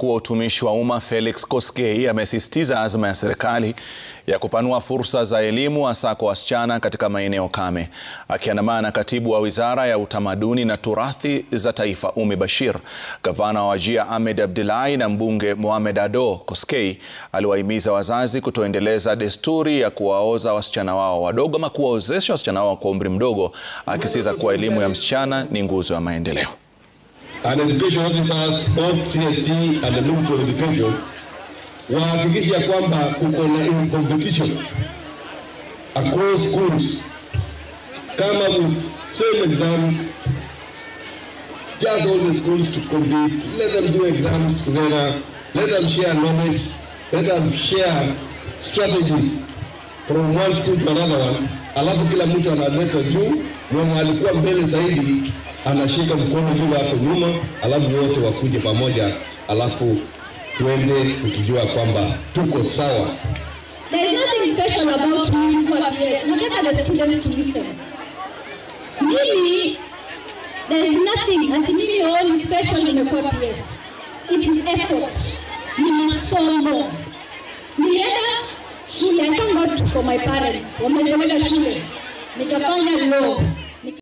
Kwa utumishi wa umma Felix Koskei amesisitiza azma ya serikali ya kupanua fursa za elimu hasa kwa wasichana katika maeneo kame. Akiandamana na katibu wa Wizara ya Utamaduni na Turathi za Taifa Umi Bashir, gavana wa Wajir Ahmed Abdullahi na mbunge Mohamed Ado, Koskei aliwahimiza wazazi kutoendeleza desturi ya kuwaoza wasichana wao wadogo ama kuwaozesha wasichana wao kwa umri mdogo, akisisitiza kuwa elimu ya msichana ni nguzo ya maendeleo. And education officers, both TSC and the Ministry of Education, wahakikisha kwamba kuko na competition across schools, come up with same exams, just all the schools to compete, let them do exams together, let them share knowledge, let them share strategies from one school to another one. Alafu kila mtu analetwa juu, mwenye alikuwa mbele zaidi anashika mkono juu hapo nyuma, alafu wote wakuje pamoja, alafu tuende tukijua kwamba tuko sawa. There is nothing special about me who are PS. Nataka the students to listen. Mimi, there is nothing until mimi only special nimekuwa PS. It is effort. Ni masomo. Nilienda shule, I thank God for my parents. Wamenipeleka shule. Nikafanya law.